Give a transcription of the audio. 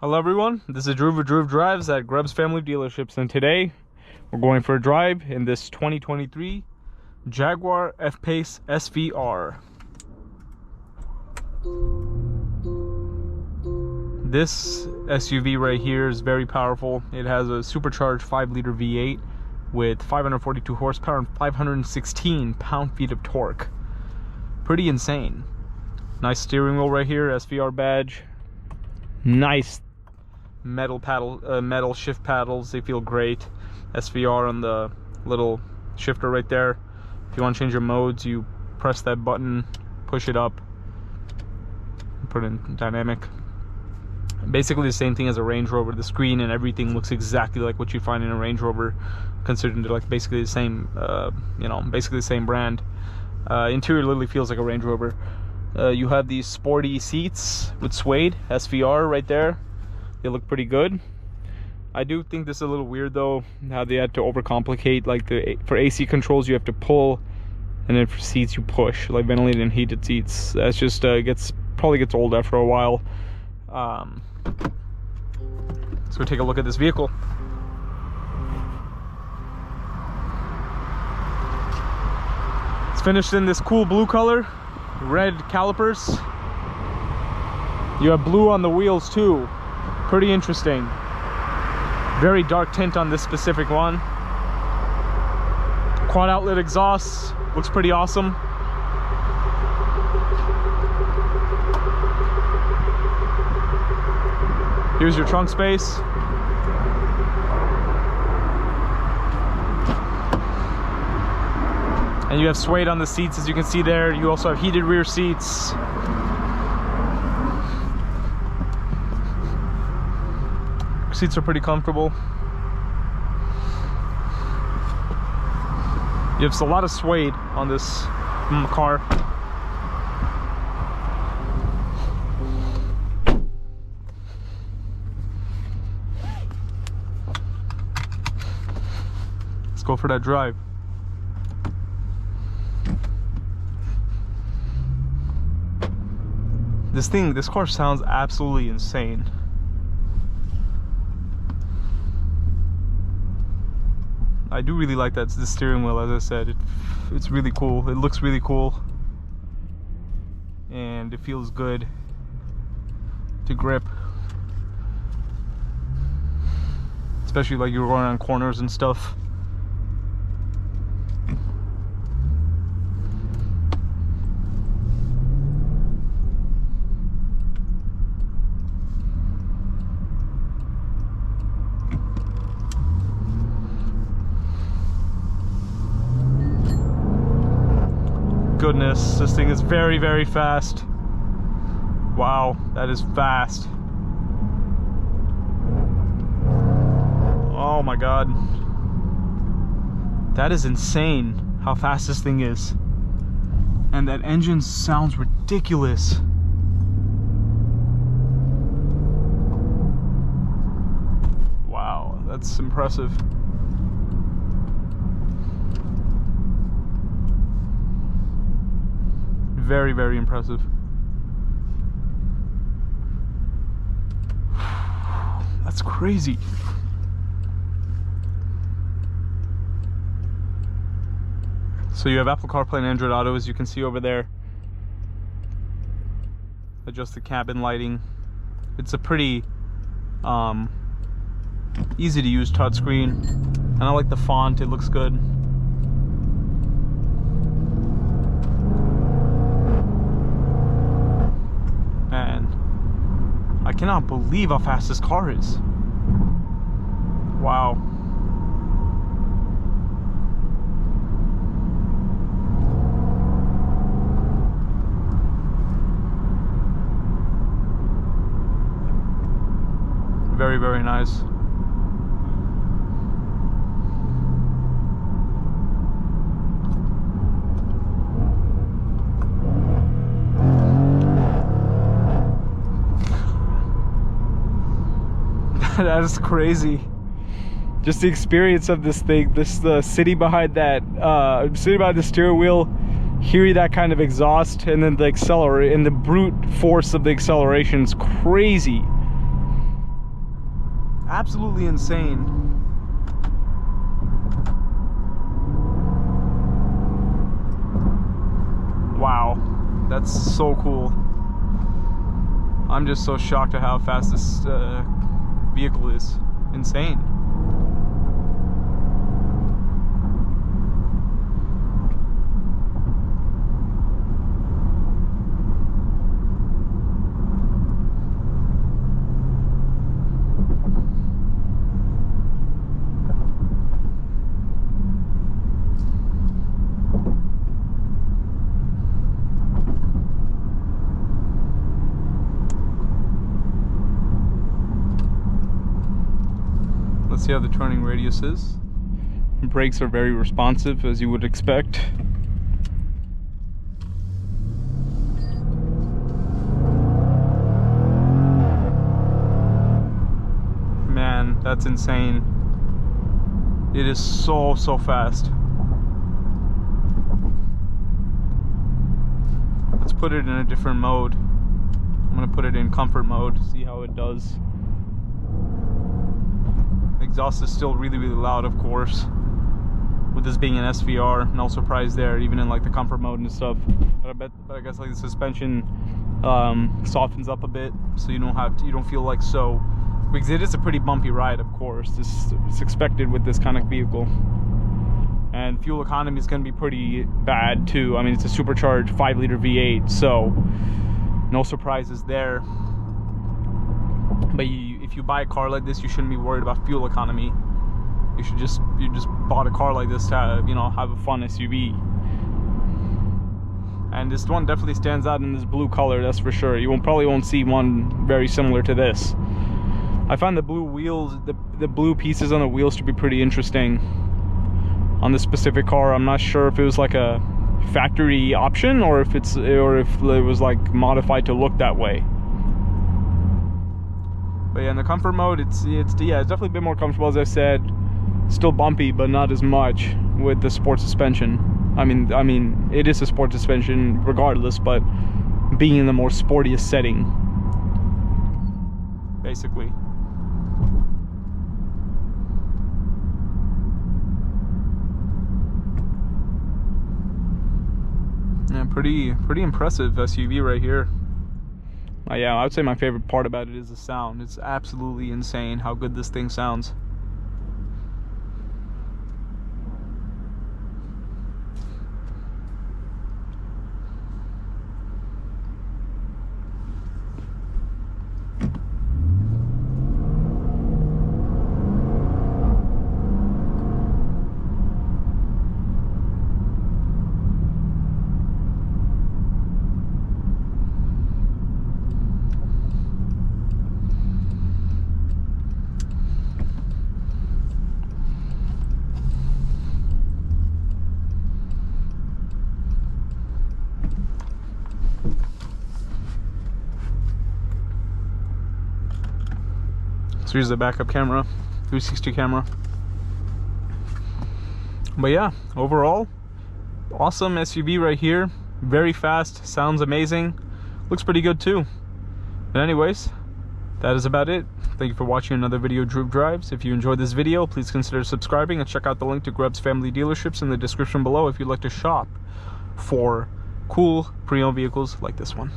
Hello everyone, this is Drew with Drew Drives at Grubbs Family Dealerships, and today we're going for a drive in this 2023 Jaguar F-Pace SVR. This SUV right here is very powerful. It has a supercharged 5-liter V8 with 542 horsepower and 516 pound-feet of torque. Pretty insane. Nice steering wheel right here, SVR badge. Nice metal shift paddles, they feel great. SVR on the little shifter right there. If you want to change your modes, you press that button, push it up, put it in dynamic. Basically the same thing as a Range Rover. The screen and everything looks exactly like what you find in a Range Rover, considering they're like basically the same, basically the same brand. Interior literally feels like a Range Rover. You have these sporty seats with suede, SVR right there. They look pretty good. I do think this is a little weird though, how they had to overcomplicate. Like for AC controls you have to pull, and then for seats you push, like ventilated and heated seats. That's just probably gets old after a while. So take a look at this vehicle. It's finished in this cool blue color, red calipers. You have blue on the wheels too. Pretty interesting. Very dark tint on this specific one. Quad outlet exhaust, looks pretty awesome. Here's your trunk space. And you have suede on the seats, as you can see there. You also have heated rear seats. Seats are pretty comfortable. You have a lot of suede on this car. Let's go for that drive. This car sounds absolutely insane. I do really like the steering wheel, as I said. It's really cool. It looks really cool. And it feels good to grip. Especially like you're going on corners and stuff. Goodness, this thing is very, very fast. Wow, that is fast. Oh my god. That is insane how fast this thing is. And that engine sounds ridiculous. Wow, that's impressive. Very, very impressive. That's crazy. So you have Apple CarPlay and Android Auto, as you can see over there. Adjust the cabin lighting. It's a pretty easy to use touchscreen, and I like the font. It looks good. I cannot believe how fast this car is. Wow. Very, very nice. That is crazy. Just the experience of this thing, the city behind that, sitting behind the steering wheel, hearing that kind of exhaust, and then the accelerate and the brute force of the acceleration is crazy. Absolutely insane. Wow, that's so cool. I'm just so shocked at how fast this vehicle is. Insane. Let's see how the turning radius is. Brakes are very responsive, as you would expect. Man, that's insane. It is so fast. Let's put it in a different mode. I'm gonna put it in comfort mode, see how it does. Exhaust is still really loud, of course, with this being an SVR. No surprise there, even in like the comfort mode and stuff. But I guess like the suspension softens up a bit, so you don't feel like so, because it is a pretty bumpy ride, of course. It's expected with this kind of vehicle. And fuel economy is going to be pretty bad too. I mean, it's a supercharged 5-liter V8, so no surprises there. But if you buy a car like this, you shouldn't be worried about fuel economy. You just bought a car like this to, you know, have a fun SUV. And this one definitely stands out in this blue color, that's for sure. You probably won't see one very similar to this. I find the blue wheels, the blue pieces on the wheels to be pretty interesting on this specific car. I'm not sure if it was like a factory option or if it was like modified to look that way. But yeah, in the comfort mode, it's definitely a bit more comfortable, as I said. Still bumpy, but not as much with the sport suspension. I mean, it is a sport suspension regardless, but being in the more sportiest setting, basically. Yeah, pretty impressive SUV right here. Yeah, I would say my favorite part about it is the sound. It's absolutely insane how good this thing sounds. So here's the backup camera, 360 camera. But yeah, overall, awesome SUV right here. Very fast, sounds amazing, looks pretty good too. But anyways, that is about it. Thank you for watching another video of Droop Drives. If you enjoyed this video, please consider subscribing and check out the link to Grubb's family dealerships in the description below if you'd like to shop for cool pre-owned vehicles like this one.